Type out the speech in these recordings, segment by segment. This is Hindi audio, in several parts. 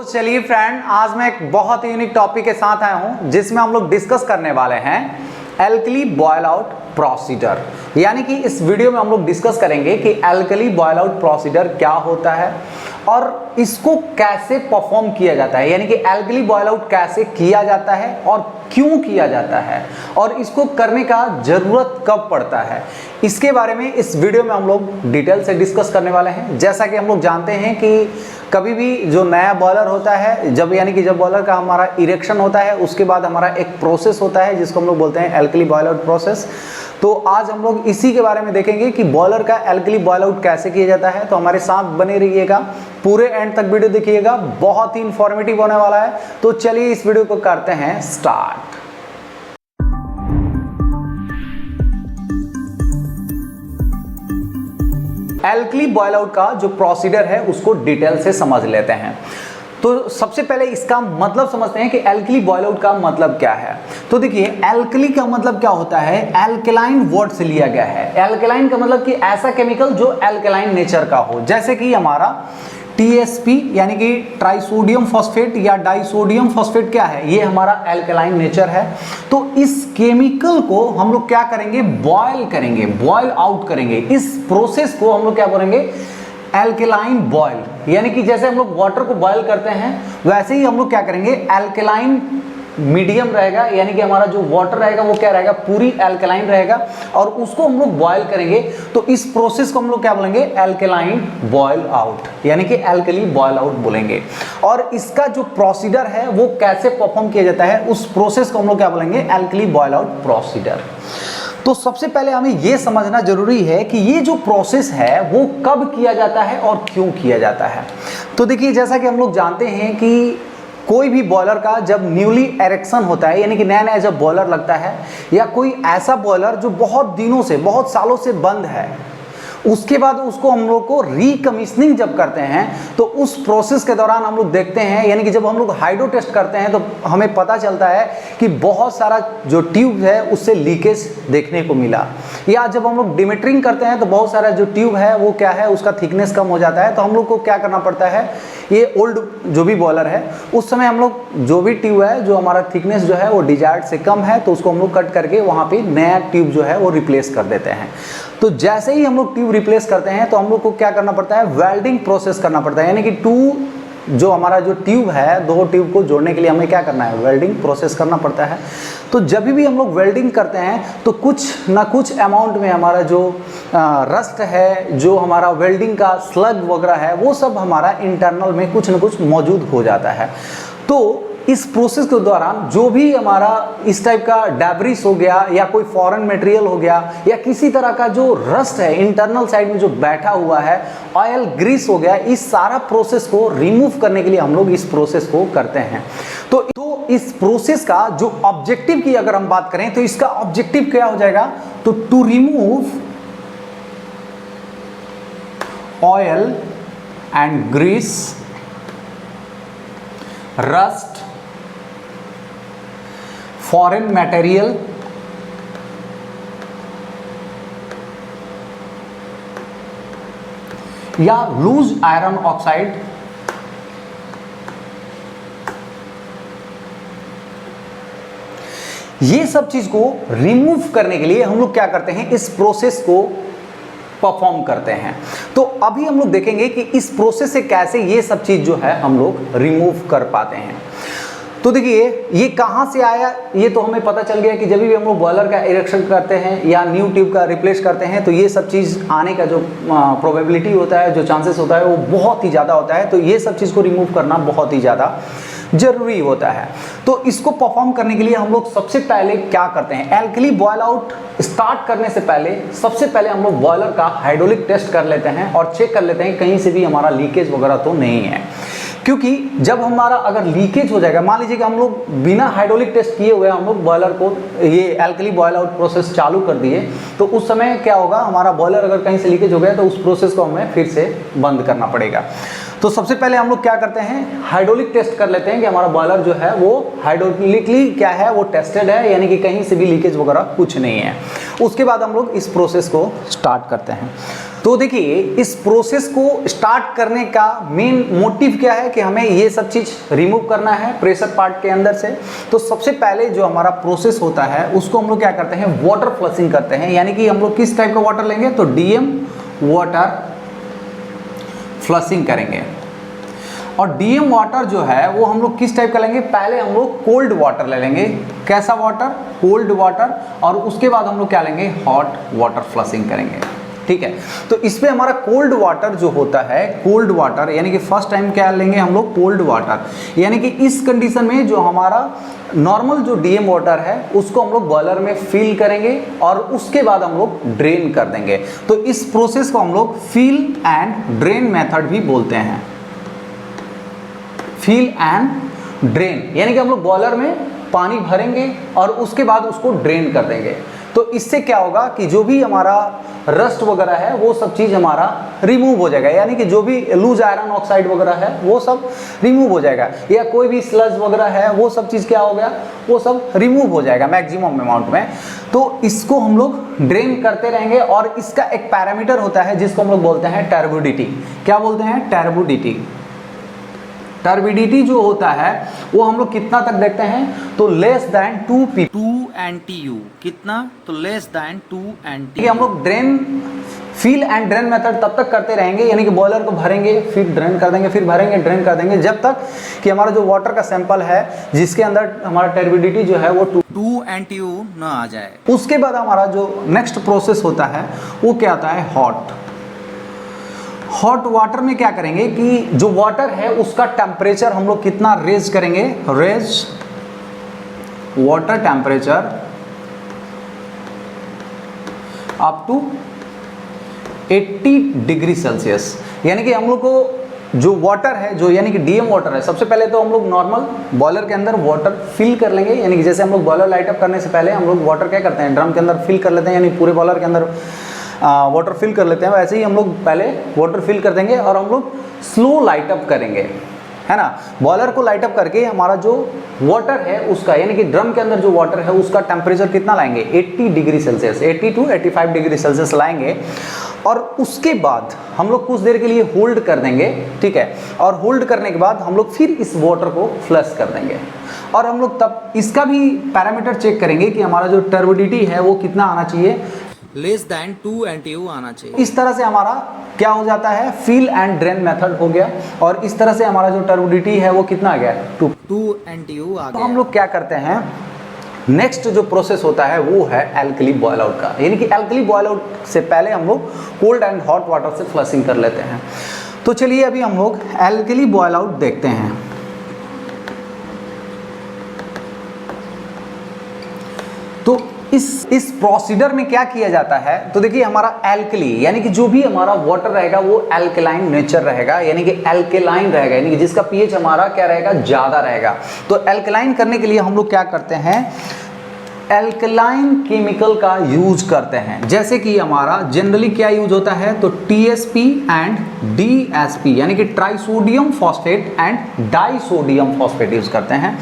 तो चलिए फ्रेंड, आज मैं एक बहुत ही यूनिक टॉपिक के साथ आया हूं जिसमें हम लोग डिस्कस करने वाले हैं एल्कली बॉयल आउट प्रोसीजर। यानी कि इस वीडियो में हम लोग डिस्कस करेंगे कि एल्कली बॉयल आउट प्रोसीजर क्या होता है और इसको कैसे परफॉर्म किया जाता है, यानी कि एल्कली बॉयल आउट कैसे किया जाता है और क्यों किया जाता है और इसको करने का जरूरत कब पड़ता है, इसके बारे में इस वीडियो में हम लोग डिटेल से डिस्कस करने वाले हैं। जैसा कि हम लोग जानते हैं कि कभी भी जो नया बॉयलर होता है, जब यानी कि जब बॉयलर का हमारा इरेक्शन होता है उसके बाद हमारा एक प्रोसेस होता है जिसको हम लोग बोलते हैं एल्कली बॉयल आउट प्रोसेस। तो आज हम लोग इसी के बारे में देखेंगे कि बॉयलर का एल्कली बॉयल आउट कैसे किया जाता है। तो हमारे साथ बने रहिएगा, पूरे एंड तक वीडियो देखिएगा, बहुत ही इंफॉर्मेटिव होने वाला है। तो चलिए इस वीडियो को करते हैं स्टार्ट। एल्कली बॉयल आउट का जो प्रोसीजर है उसको डिटेल से समझ लेते हैं। तो सबसे पहले इसका मतलब समझते हैं कि एल्कली बॉयल आउट का मतलब क्या है। तो देखिए, एल्कली का मतलब क्या होता है, एल्कलाइन वर्ड से लिया गया है। एल्कलाइन का मतलब कि ऐसा केमिकल जो एल्कलाइन नेचर का हो, जैसे कि हमारा TSP यानी कि ट्राइसोडियम फॉस्फेट या डाइसोडियम फॉस्फेट क्या है, ये हमारा एल्कलाइन नेचर है। तो इस केमिकल को हम लोग क्या करेंगे, बॉयल करेंगे, बॉयल आउट करेंगे। इस प्रोसेस को हम लोग क्या करेंगे, एल्कलाइन बॉयल, यानी कि जैसे हम लोग वाटर को बॉयल करते हैं वैसे ही हम लोग क्या करेंगे, एल्कलाइन मीडियम रहेगा, यानी कि हमारा जो वाटर रहेगा वो क्या रहेगा, पूरी एल्कलाइन रहेगा और उसको हम लोग बॉयल करेंगे। तो इस प्रोसेस को हम लोग क्या बोलेंगे, एल्कलाइन बॉयल आउट, यानी कि एल्कली बॉयल आउट बोलेंगे। और इसका जो प्रोसीजर है वो कैसे परफॉर्म किया जाता है, उस प्रोसेस को हम लोग क्या बोलेंगे, एल्कली बॉयल आउट प्रोसीजर। तो सबसे पहले हमें यह समझना जरूरी है कि ये जो प्रोसेस है वो कब किया जाता है और क्यों किया जाता है। तो देखिए, जैसा कि हम लोग जानते हैं कि कोई भी बॉयलर का जब न्यूली एरेक्शन होता है, यानी कि नया नया जब बॉयलर लगता है, या कोई ऐसा बॉयलर जो बहुत दिनों से, बहुत सालों से बंद है, उसके बाद उसको हम लोग को रिकमीशनिंग जब करते हैं तो उस प्रोसेस के दौरान हम लोग देखते हैं, यानी कि जब हम लोग हाइड्रो टेस्ट करते हैं तो हमें पता चलता है कि बहुत सारा जो ट्यूब है उससे लीकेज देखने को मिला। या जब हम लोग डिमेटरिंग करते हैं तो बहुत सारा जो ट्यूब है वो क्या है, उसका थिकनेस कम हो जाता है। तो हम लोग को क्या करना पड़ता है, ये ओल्ड जो भी बॉयलर है उस समय हम लोग जो भी ट्यूब है जो हमारा थिकनेस जो है वो डिजायर्ड से कम है तो उसको हम लोग कट करके वहाँ पे नया ट्यूब जो है वो रिप्लेस कर देते हैं। तो जैसे ही हम लोग ट्यूब रिप्लेस करते हैं तो हम लोग को क्या करना पड़ता है, वेल्डिंग प्रोसेस करना पड़ता है, यानी कि जो हमारा जो ट्यूब है, दो ट्यूब को जोड़ने के लिए हमें क्या करना है, वेल्डिंग प्रोसेस करना पड़ता है। तो जब भी हम लोग वेल्डिंग करते हैं तो कुछ ना कुछ अमाउंट में हमारा जो रस्ट है, जो हमारा वेल्डिंग का स्लग वगैरह है, वो सब हमारा इंटरनल में कुछ ना कुछ मौजूद हो जाता है। तो इस प्रोसेस के दौरान जो भी हमारा इस टाइप का डैब्रिस हो गया या कोई फॉरेन मटेरियल हो गया या किसी तरह का जो रस्ट है इंटरनल साइड में जो बैठा हुआ है, ऑयल ग्रीस हो गया, इस सारा प्रोसेस को रिमूव करने के लिए हम लोग इस प्रोसेस को करते हैं। तो इस प्रोसेस का जो ऑब्जेक्टिव की अगर हम बात करें तो इसका ऑब्जेक्टिव क्या हो जाएगा, तो to remove oil and grease, rust, foreign material या लूज आयरन ऑक्साइड, ये सब चीज को रिमूव करने के लिए हम लोग क्या करते हैं, इस प्रोसेस को परफॉर्म करते हैं। तो अभी हम लोग देखेंगे कि इस प्रोसेस से कैसे ये सब चीज जो है हम लोग रिमूव कर पाते हैं। तो देखिए, ये कहाँ से आया, ये तो हमें पता चल गया कि जब भी हम लोग बॉयलर का इरेक्शन करते हैं या न्यू ट्यूब का रिप्लेस करते हैं तो ये सब चीज़ आने का जो प्रोबेबिलिटी होता है, जो चांसेस होता है वो बहुत ही ज़्यादा होता है। तो ये सब चीज़ को रिमूव करना बहुत ही ज़्यादा जरूरी होता है। तो इसको परफॉर्म करने के लिए हम लोग सबसे पहले क्या करते हैं, एल्कली बॉयल आउट स्टार्ट करने से पहले सबसे पहले हम लोग बॉयलर का हाइड्रोलिक टेस्ट कर लेते हैं और चेक कर लेते हैं कहीं से भी हमारा लीकेज वगैरह तो नहीं है। क्योंकि जब हमारा अगर लीकेज हो जाएगा, मान लीजिए कि हम लोग बिना हाइड्रोलिक टेस्ट किए हुए हम लोग बॉयलर को ये एल्कली बॉयल आउट प्रोसेस चालू कर दिए, तो उस समय क्या होगा, हमारा बॉयलर अगर कहीं से लीकेज हो गया तो उस प्रोसेस को हमें फिर से बंद करना पड़ेगा। तो सबसे पहले हम लोग क्या करते हैं, हाइड्रोलिक टेस्ट कर लेते हैं कि हमारा बॉयलर जो है वो हाइड्रोलिकली क्या है, वो टेस्टेड है, यानी कि कहीं से भी लीकेज वगैरह कुछ नहीं है। उसके बाद हम लोग इस प्रोसेस को स्टार्ट करते हैं। तो देखिए इस प्रोसेस को स्टार्ट करने का मेन मोटिव क्या है कि हमें ये सब चीज़ रिमूव करना है प्रेशर पार्ट के अंदर से। तो सबसे पहले जो हमारा प्रोसेस होता है उसको हम लोग क्या करते हैं, वाटर फ्लशिंग करते हैं। यानी कि हम लोग किस टाइप का वाटर लेंगे, तो डीएम वाटर फ्लशिंग करेंगे। और डीएम वाटर जो है वो हम लोग किस टाइप का लेंगे, पहले हम लोग कोल्ड वाटर ले लेंगे। कैसा वाटर, कोल्ड वाटर। और उसके बाद हम लोग क्या लेंगे, हॉट वाटर फ्लशिंग करेंगे। ठीक है, तो इसमें हमारा कोल्ड वाटर जो होता है, कोल्ड वाटर यानी कि फर्स्ट टाइम क्या लेंगे हम लोग, कोल्ड वाटर। यानी कि इस कंडीशन में जो हमारा नॉर्मल जो डीएम वाटर है उसको हम लोग बॉयलर में फिल करेंगे और उसके बाद हम लोग ड्रेन कर देंगे। तो इस प्रोसेस को हम लोग फिल एंड ड्रेन मेथड भी बोलते हैं। फिल एंड ड्रेन यानी कि हम लोग बॉयलर में पानी भरेंगे और उसके बाद उसको ड्रेन कर देंगे। तो इससे क्या होगा कि जो भी हमारा रस्ट वगैरह है वो सब चीज़ हमारा रिमूव हो जाएगा। यानी कि जो भी लूज आयरन ऑक्साइड वगैरह है वो सब रिमूव हो जाएगा, या कोई भी स्लज वगैरह है वो सब चीज़ क्या हो गया, वो सब रिमूव हो जाएगा मैक्सिमम अमाउंट में। तो इसको हम लोग ड्रेन करते रहेंगे और इसका एक पैरामीटर होता है जिसको हम लोग बोलते हैं टर्बिडिटी। क्या बोलते हैं, टर्बिडिटी। टर्बिडिटी जो होता है वो हम लोग कितना तक देखते हैं, तो लेस देन 2 NTU। कितना, तो लेस देन 2 NTU। हम लोग drain, fill and drain method तब तक करते रहेंगे, यानी कि बॉयलर को भरेंगे फिर ड्रेन कर देंगे, फिर भरेंगे ड्रेन कर देंगे, जब तक कि हमारा जो वाटर का सैंपल है जिसके अंदर हमारा टर्बिडिटी जो है वो 2 NTU ना आ जाए। उसके बाद हमारा जो नेक्स्ट प्रोसेस होता है वो क्या होता है, हॉट। हॉट वाटर में क्या करेंगे कि जो वाटर है उसका टेम्परेचर हम लोग कितना रेज करेंगे, raise water temperature up to 80 degree Celsius. यानी कि हम लोग को जो वाटर है, जो यानी कि डीएम वाटर है, सबसे पहले तो हम लोग नॉर्मल बॉयलर के अंदर वाटर फिल कर लेंगे। यानी कि जैसे हम लोग बॉयलर लाइट अप करने से पहले हम लोग वाटर क्या करते हैं, ड्रम के अंदर फिल कर लेते हैं, यानी पूरे बॉयलर के अंदर वाटर फिल कर लेते हैं। वैसे ही हम लोग पहले वाटर फिल कर देंगे और हम लोग स्लो लाइट अप करेंगे, है ना। बॉयलर को लाइट अप करके हमारा जो वाटर है उसका, यानी कि ड्रम के अंदर जो वाटर है उसका टेम्परेचर कितना लाएंगे, 80 degree Celsius, 80 to 85 degree Celsius लाएंगे। और उसके बाद हम लोग कुछ देर के लिए होल्ड कर देंगे, ठीक है। और होल्ड करने के बाद हम लोग फिर इस वाटर को फ्लश कर देंगे और हम लोग तब इसका भी पैरामीटर चेक करेंगे कि हमारा जो टर्बिडिटी है वो कितना आना चाहिए, लेस देन 2 NTU आना चाहिए। इस तरह से हमारा क्या हो जाता है, फिल एंड ड्रेन मेथड हो गया। और इस तरह से हमारा जो टर्बिडिटी है वो कितना आ गया, 2 NTU आ गया। तो हम लोग क्या करते हैं, नेक्स्ट जो प्रोसेस होता है वो है एल्कली बॉयल आउट का। यानी कि एल्कली बॉयल आउट से पहले हम लोग कोल्ड एंड हॉट वाटर से फ्लशिंग कर लेते हैं। तो चलिए अभी हम लोग एल्कली बॉयल आउट देखते हैं। तो इस प्रोसीजर में क्या किया जाता है, तो देखिए हमारा एल्कली यानी कि जो भी हमारा वाटर रहेगा वो एल्कलाइन नेचर रहेगा, यानी कि एल्कलाइन रहेगा, यानी कि जिसका पीएच हमारा क्या रहेगा, ज़्यादा रहेगा। तो एल्कलाइन करने के लिए हम लोग क्या करते हैं, एल्कलाइन केमिकल का यूज करते हैं। जैसे कि हमारा जनरली क्या यूज होता है, तो TSP एंड DSP यानी कि trisodium phosphate and disodium phosphate use करते हैं।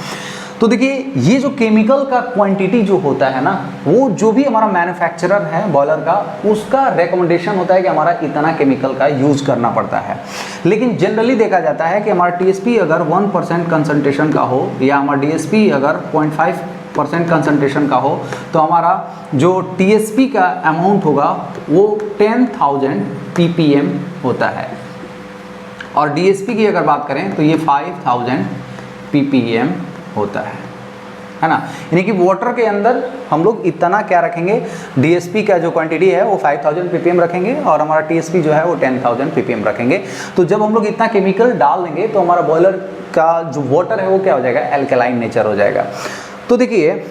तो देखिए ये जो केमिकल का क्वांटिटी जो होता है ना, वो जो भी हमारा मैन्युफैक्चरर है बॉयलर का, उसका रेकमेंडेशन होता है कि हमारा इतना केमिकल का यूज करना पड़ता है। लेकिन जनरली देखा जाता है कि हमारा TSP अगर 1% कंसंट्रेशन का हो या हमारा DSP अगर 0.5% कंसंट्रेशन का हो, तो हमारा जो TSP का अमाउंट होगा वो 10,000 ppm होता है। और DSP की अगर बात करें तो ये 5,000 ppm होता है ना। यानी कि वाटर के अंदर हम लोग इतना क्या रखेंगे, DSP का जो क्वांटिटी है वो 5000 ppm रखेंगे और हमारा TSP जो है वो 10,000 ppm रखेंगे। तो जब हम लोग इतना केमिकल डाल देंगे तो हमारा बॉयलर का जो वाटर है वो क्या हो जाएगा, एल्कलाइन नेचर हो जाएगा। तो देखिए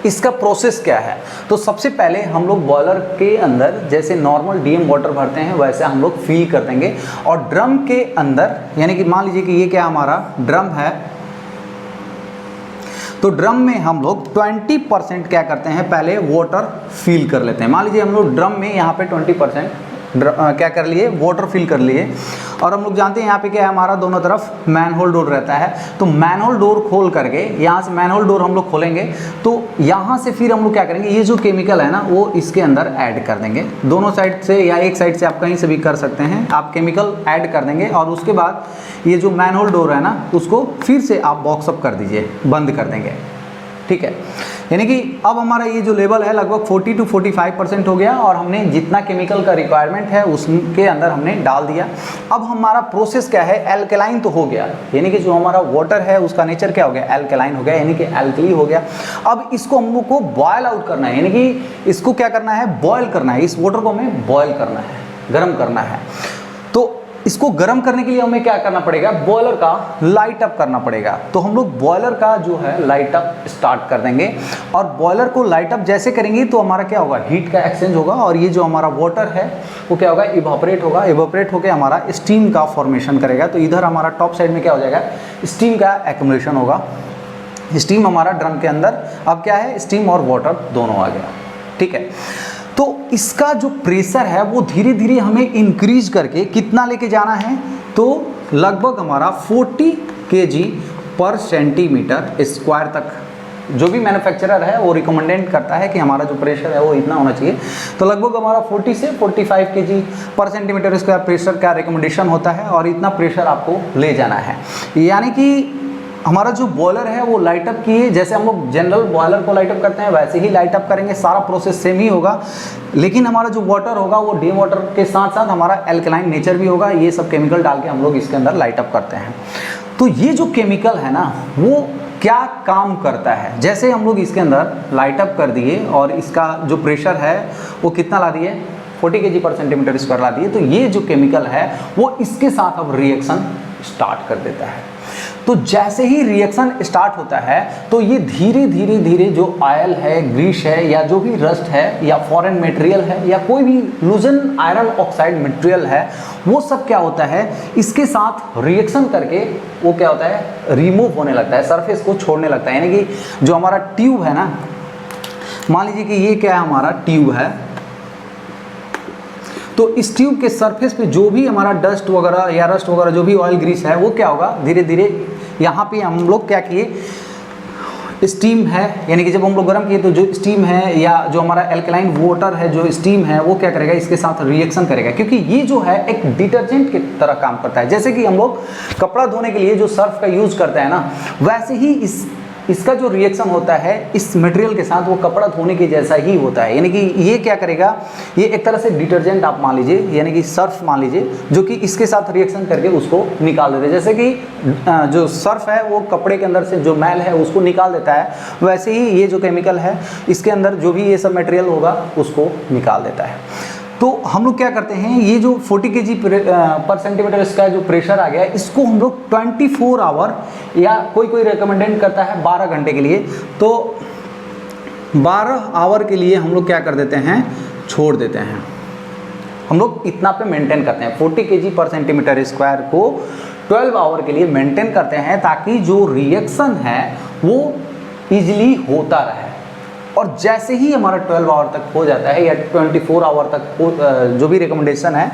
इसका प्रोसेस क्या है, तो सबसे पहले हम लोग बॉयलर के अंदर जैसे नॉर्मल डीएम वाटर भरते हैं वैसे हम लोग फिल कर देंगे। और ड्रम के अंदर, यानी कि मान लीजिए कि ये क्या हमारा ड्रम है, तो ड्रम में हम लोग 20% क्या करते हैं, पहले वाटर फिल कर लेते हैं। मान लीजिए हम लोग ड्रम में यहाँ पे 20% क्या कर लिए, वाटर फिल कर लिए। और हम लोग जानते हैं यहाँ पे क्या है, हमारा दोनों तरफ मैनहोल डोर रहता है। तो मैनहोल डोर खोल करके, यहाँ से मैनहोल डोर हम लोग खोलेंगे तो यहाँ से फिर हम लोग क्या करेंगे, ये जो केमिकल है ना वो इसके अंदर ऐड कर देंगे। दोनों साइड से या एक साइड से आप कहीं से भी कर सकते हैं, आप केमिकल ऐड कर देंगे। और उसके बाद ये जो मैनहोल डोर है ना उसको फिर से आप बॉक्स अप कर दीजिए, बंद कर देंगे। ठीक है, यानी कि अब हमारा ये जो लेवल है लगभग 40 to 45% हो गया और हमने जितना केमिकल का रिक्वायरमेंट है उसके अंदर हमने डाल दिया। अब हमारा प्रोसेस क्या है, एल्कलाइन तो हो गया, यानी कि जो हमारा वाटर है उसका नेचर क्या हो गया, एल्कलाइन हो गया, यानी कि एल्कली हो गया। अब इसको हम लोग को बॉयल आउट करना है, यानी कि इसको क्या करना है, बॉयल करना है। इस वाटर को हमें बॉयल करना है, गर्म करना है। तो इसको गर्म करने के लिए हमें क्या करना पड़ेगा, बॉयलर का लाइट अप करना पड़ेगा। तो हम लोग बॉयलर का जो है लाइट अप स्टार्ट कर देंगे। और बॉयलर को लाइट अप जैसे करेंगे तो हमारा क्या होगा, हीट का एक्सचेंज होगा और ये जो हमारा वाटर है वो क्या होगा, इवापोरेट होगा। इवापोरेट होकर हमारा स्टीम का फॉर्मेशन करेगा। तो इधर हमारा टॉप साइड में क्या हो जाएगा, स्टीम का एक्युमुलेशन होगा। स्टीम हमारा ड्रम के अंदर अब क्या है, स्टीम और वाटर दोनों आ गया। ठीक है, तो इसका जो प्रेशर है वो धीरे धीरे हमें इंक्रीज करके कितना लेके जाना है, तो लगभग हमारा 40 kg पर सेंटीमीटर स्क्वायर तक जो भी मैन्युफैक्चरर है वो रिकमेंडेड करता है कि हमारा जो प्रेशर है वो इतना होना चाहिए। तो लगभग हमारा 40 से 45 kg पर सेंटीमीटर स्क्वायर प्रेशर का रिकमेंडेशन होता है और इतना प्रेशर आपको ले जाना है। यानी कि हमारा जो बॉयलर है वो लाइट अप किए, जैसे हम लोग जनरल बॉयलर को लाइट अप करते हैं वैसे ही लाइट अप करेंगे। सारा प्रोसेस सेम ही होगा, लेकिन हमारा जो वाटर होगा वो डी वाटर के साथ साथ हमारा एल्कलाइन नेचर भी होगा। ये सब केमिकल डाल के हम लोग इसके अंदर लाइट अप करते हैं। तो ये जो केमिकल है ना वो क्या काम करता है, जैसे हम लोग इसके अंदर लाइट अप कर दिए और इसका जो प्रेशर है वो कितना ला दिए, 40 kg पर सेंटीमीटर स्क्वायर ला दिए। तो ये जो केमिकल है वो इसके साथ अब रिएक्शन स्टार्ट कर देता है। तो जैसे ही रिएक्शन स्टार्ट होता है तो ये धीरे धीरे धीरे जो ऑयल है, ग्रीस है या जो भी रस्ट है या फॉरेन मटेरियल है या कोई भी लूजन आयरन ऑक्साइड मटेरियल है वो सब क्या होता है, इसके साथ रिएक्शन करके वो क्या होता है, रिमूव होने लगता है, सरफेस को छोड़ने लगता है। यानी कि जो हमारा ट्यूब है ना, मान लीजिए कि ये क्या है, हमारा ट्यूब है। तो इस ट्यूब के सरफेस पे जो भी हमारा डस्ट वगैरह या रस्ट वगैरह जो भी ऑयल ग्रीस है वो क्या होगा, धीरे धीरे यहाँ पे हम लोग क्या किए, स्टीम है, यानी कि जब हम लोग गर्म किए तो जो स्टीम है या जो हमारा एल्कलाइन वाटर है, जो स्टीम है वो क्या करेगा, इसके साथ रिएक्शन करेगा। क्योंकि ये जो है एक डिटर्जेंट की तरह काम करता है। जैसे कि हम लोग कपड़ा धोने के लिए जो सर्फ का यूज़ करते हैं ना, वैसे ही इसका जो रिएक्शन होता है इस मटेरियल के साथ वो कपड़ा धोने के जैसा ही होता है। यानी कि ये क्या करेगा, ये एक तरह से डिटर्जेंट आप मान लीजिए, यानी कि सर्फ मान लीजिए, जो कि इसके साथ रिएक्शन करके उसको निकाल देते हैं। जैसे कि जो सर्फ है वो कपड़े के अंदर से जो मैल है उसको निकाल देता है, वैसे ही ये जो केमिकल है इसके अंदर जो भी ये सब मटेरियल होगा उसको निकाल देता है। तो हम लोग क्या करते हैं, ये जो 40 kg पर सेंटीमीटर इसका जो प्रेशर आ गया है इसको हम लोग 24 आवर या कोई रिकमेंडेड करता है 12 घंटे के लिए, तो 12 आवर के लिए हम लोग क्या कर देते हैं, छोड़ देते हैं। हम लोग इतना पे मेंटेन करते हैं, 40 kg पर सेंटीमीटर स्क्वायर को 12 आवर के लिए मेंटेन करते हैं, ताकि जो रिएक्शन है वो ईजिली होता रहे। और जैसे ही हमारा 12 आवर तक हो जाता है या 24 आवर तक जो भी रिकमेंडेशन है,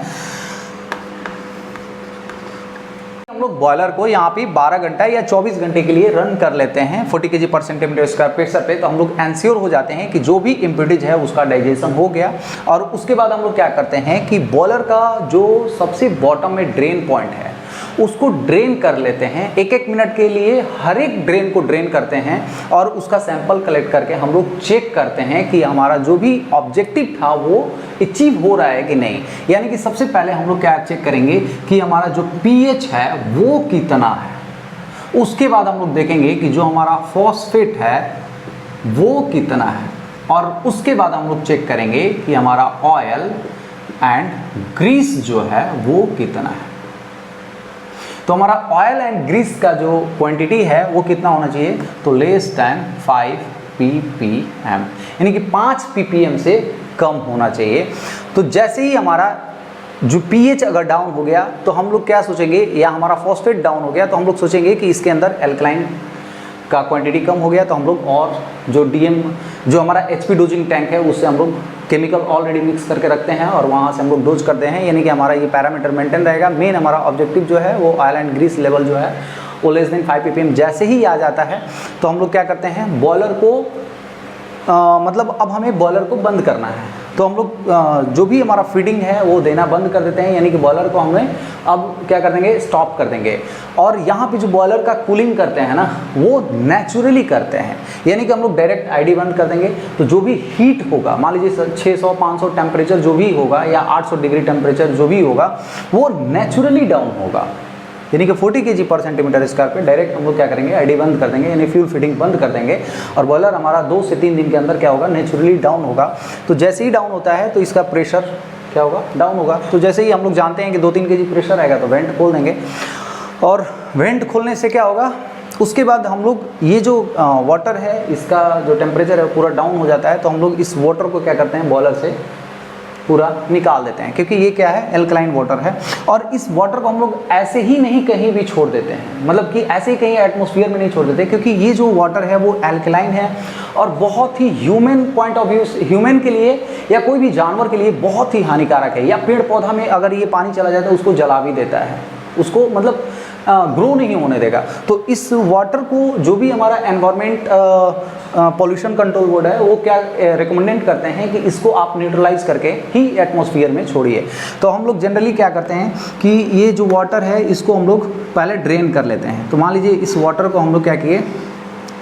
हम लोग बॉयलर को यहाँ पे 12 घंटा या 24 घंटे के लिए रन कर लेते हैं 40 kg पर सेंटीमीटर स्क्वायर प्रेशर पे। तो हम लोग एंश्योर हो जाते हैं कि जो भी इम्प्योरिटीज है उसका डाइजेशन हो गया। और उसके बाद हम लोग क्या करते हैं कि बॉयलर का जो सबसे बॉटम में ड्रेन पॉइंट है उसको ड्रेन कर लेते हैं। 1-1 मिनट के लिए हर एक ड्रेन को ड्रेन करते हैं और उसका सैंपल कलेक्ट करके हम लोग चेक करते हैं कि हमारा जो भी ऑब्जेक्टिव था वो अचीव हो रहा है कि नहीं। यानी कि सबसे पहले हम लोग क्या चेक करेंगे कि हमारा जो पीएच है वो कितना है। उसके बाद हम लोग देखेंगे कि जो हमारा फॉस्फेट है वो कितना है, और उसके बाद हम लोग चेक करेंगे कि हमारा ऑयल एंड ग्रीस जो है वो कितना है। तो हमारा ऑयल एंड ग्रीस का जो क्वांटिटी है वो कितना होना चाहिए, तो लेस दैन 5 ppm, यानी कि 5 ppm से कम होना चाहिए। तो जैसे ही हमारा जो pH अगर डाउन हो गया तो हम लोग क्या सोचेंगे, या हमारा फॉस्फेट डाउन हो गया तो हम लोग सोचेंगे कि इसके अंदर एल्कलाइन का क्वांटिटी कम हो गया तो हम लोग और जो डीएम जो हमारा एचपी डोजिंग टैंक है उससे हम लोग केमिकल ऑलरेडी मिक्स करके रखते हैं और वहाँ से हम लोग डोज करते हैं, यानी कि हमारा ये पैरामीटर मेंटेन रहेगा। मेन हमारा ऑब्जेक्टिव जो है वो ऑयल एंड ग्रीस लेवल जो है वो लेस देन 5 ppm जैसे ही आ जाता है तो हम लोग क्या करते हैं, बॉयलर को मतलब अब हमें बॉयलर को बंद करना है, तो हम लोग जो भी हमारा फीडिंग है वो देना बंद कर देते हैं, यानी कि बॉयलर को हमें अब क्या कर देंगे, स्टॉप कर देंगे। और यहाँ पे जो बॉयलर का कूलिंग करते हैं ना वो नेचुरली करते हैं, यानी कि हम लोग डायरेक्ट आईडी बंद कर देंगे तो जो भी हीट होगा, मान लीजिए 600-500 टेम्परेचर जो भी होगा या 800 डिग्री टेम्परेचर जो भी होगा वो नेचुरली डाउन होगा, यानी कि 40 kg पर सेंटीमीटर स्क्वायर पे डायरेक्ट हम लोग क्या करेंगे, आईडी बंद कर देंगे, यानी फ्यूल फीडिंग बंद कर देंगे और बॉयलर हमारा 2 से 3 दिन के अंदर क्या होगा, नेचुरली डाउन होगा। तो जैसे ही डाउन होता है तो इसका प्रेशर क्या होगा, डाउन होगा। तो जैसे ही हम लोग जानते हैं कि 2-3 kg प्रेशर आएगा तो वेंट खोल देंगे और वेंट खोलने से क्या होगा, उसके बाद हम लोग ये जो वाटर है इसका जो टेम्परेचर है पूरा डाउन हो जाता है, तो हम लोग इस वाटर को क्या करते हैं, बॉयलर से पूरा निकाल देते हैं, क्योंकि ये क्या है, एल्कलाइन वाटर है। और इस वाटर को हम लोग ऐसे ही नहीं कहीं भी छोड़ देते हैं, मतलब कि ऐसे ही कहीं एटमॉस्फेयर में नहीं छोड़ देते, क्योंकि ये जो वाटर है वो एल्कलाइन है और बहुत ही human point of view, human के लिए या कोई भी जानवर के लिए बहुत ही हानिकारक है। या पेड़ पौधा में अगर ये पानी चला जाता है उसको जला भी देता है, उसको मतलब ग्रो नहीं होने देगा। तो इस वाटर को जो भी हमारा एनवायरमेंट पॉल्यूशन कंट्रोल बोर्ड है वो क्या रिकमेंडेड करते हैं कि इसको आप न्यूट्रलाइज करके ही एटमॉस्फेयर में छोड़िए। तो हम लोग जनरली क्या करते हैं कि ये जो वाटर है इसको हम लोग पहले ड्रेन कर लेते हैं। तो मान लीजिए इस वाटर को हम लोग क्या किए,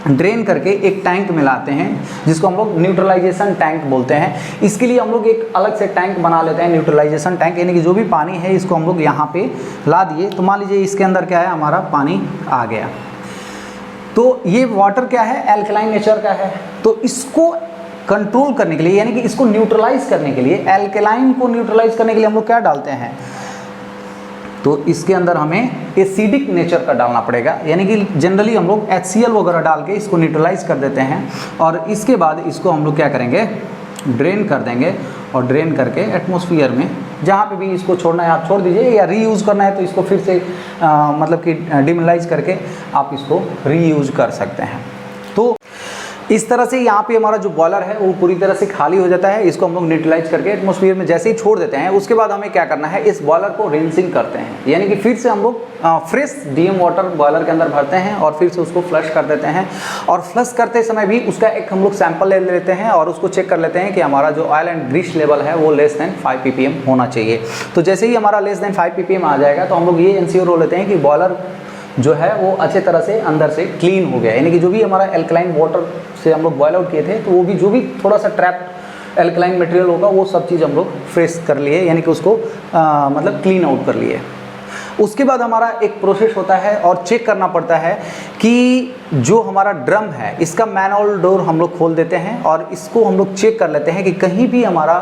ड्रेन करके एक टैंक में लाते हैं जिसको हम लोग न्यूट्रलाइजेशन टैंक बोलते हैं। इसके लिए हम लोग एक अलग से टैंक बना लेते हैं, न्यूट्रलाइजेशन टैंक, यानी कि जो भी पानी है इसको हम लोग यहाँ पे ला दिए। तो मान लीजिए इसके अंदर क्या है, हमारा पानी आ गया। तो ये वाटर क्या है, एल्कलाइन नेचर का है। तो इसको कंट्रोल करने के लिए, यानी कि इसको न्यूट्रलाइज करने के लिए, एल्कलाइन को न्यूट्रलाइज करने के लिए हम लोग क्या डालते हैं, तो इसके अंदर हमें एसिडिक नेचर का डालना पड़ेगा, यानी कि जनरली हम लोग HCl वगैरह डाल के इसको न्यूट्रलाइज कर देते हैं। और इसके बाद इसको हम लोग क्या करेंगे, ड्रेन कर देंगे और ड्रेन करके एटमॉस्फेयर में जहाँ पे भी इसको छोड़ना है आप छोड़ दीजिए, या रीयूज़ करना है तो इसको फिर से मतलब कि डिमिनलाइज करके आप इसको रीयूज़ कर सकते हैं। तो इस तरह से यहाँ पे हमारा जो बॉयलर है वो पूरी तरह से खाली हो जाता है। इसको हम लोग न्यूट्रलाइज करके एटमॉस्फेयर में जैसे ही छोड़ देते हैं, उसके बाद हमें क्या करना है, इस बॉयलर को रिंसिंग करते हैं, यानी कि फिर से हम लोग फ्रेश डीएम वाटर बॉयलर के अंदर भरते हैं और फिर से उसको फ्लश कर देते हैं। और फ्लश करते समय भी उसका एक हम लोग सैंपल ले लेते हैं और उसको चेक कर लेते हैं कि हमारा जो ऑयल एंड ग्रीस लेवल है वो लेस देन 5 ppm होना चाहिए। तो जैसे ही हमारा लेस देन 5 ppm आ जाएगा तो हम लोग ये इंश्योर हो लेते हैं कि बॉयलर जो है वो अच्छे तरह से अंदर से क्लीन हो गया, यानी कि जो भी हमारा एल्कलाइन वाटर से हम लोग बॉयल आउट किए थे तो वो भी जो भी थोड़ा सा ट्रैप्ड एल्कलाइन मटेरियल होगा वो सब चीज़ हम लोग फ्रेश कर लिए, यानी कि उसको मतलब क्लीन आउट कर लिए। उसके बाद हमारा एक प्रोसेस होता है और चेक करना पड़ता है कि जो हमारा ड्रम है इसका मैनहोल डोर हम लोग खोल देते हैं और इसको हम लोग चेक कर लेते हैं कि कहीं भी हमारा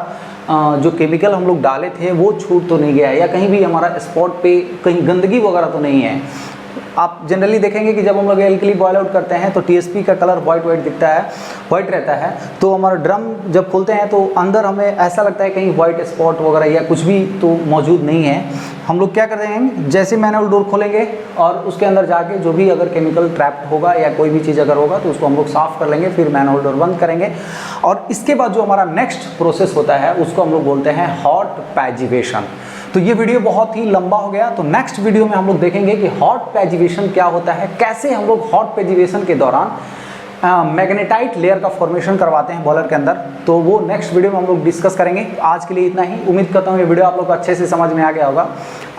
जो केमिकल हम लोग डाले थे वो छूट तो नहीं गया है, या कहीं भी हमारा स्पॉट पे कहीं गंदगी वगैरह तो नहीं है। आप जनरली देखेंगे कि जब हम लोग एल्कली बॉयल आउट करते हैं तो टीएसपी का कलर वाइट दिखता है, वाइट रहता है। तो हमारा ड्रम जब खोलते हैं तो अंदर हमें ऐसा लगता है कहीं वाइट स्पॉट वगैरह या कुछ भी तो मौजूद नहीं है। हम लोग क्या करते हैं, जैसे मैनुअल डोर खोलेंगे और उसके अंदर जाके जो भी अगर केमिकल ट्रैप्ड होगा या कोई भी चीज़ अगर होगा तो उसको हम लोग साफ़ कर लेंगे, फिर मैनुअल डोर बंद करेंगे। और इसके बाद जो हमारा नेक्स्ट प्रोसेस होता है उसको हम लोग बोलते हैं हॉट पैजिवेशन। तो ये वीडियो बहुत ही लंबा हो गया, तो नेक्स्ट वीडियो में हम लोग देखेंगे कि हॉट पैजिवेशन क्या होता है, कैसे हम लोग हॉट पैजिवेशन के दौरान मैग्नेटाइट लेयर का फॉर्मेशन करवाते हैं बॉयलर के अंदर। तो वो नेक्स्ट वीडियो में हम लोग डिस्कस करेंगे। आज के लिए इतना ही। उम्मीद करता हूँ ये वीडियो आप लोग को अच्छे से समझ में आ गया होगा।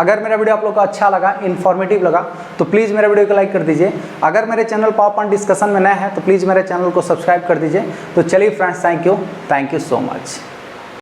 अगर मेरा वीडियो आप लोग को अच्छा लगा, इन्फॉर्मेटिव लगा, तो प्लीज़ मेरे वीडियो को लाइक कर दीजिए। अगर मेरे चैनल पावर पॉइंट डिस्कशन में नया है तो प्लीज़ मेरे चैनल को सब्सक्राइब कर दीजिए। तो चलिए friends, thank you so much.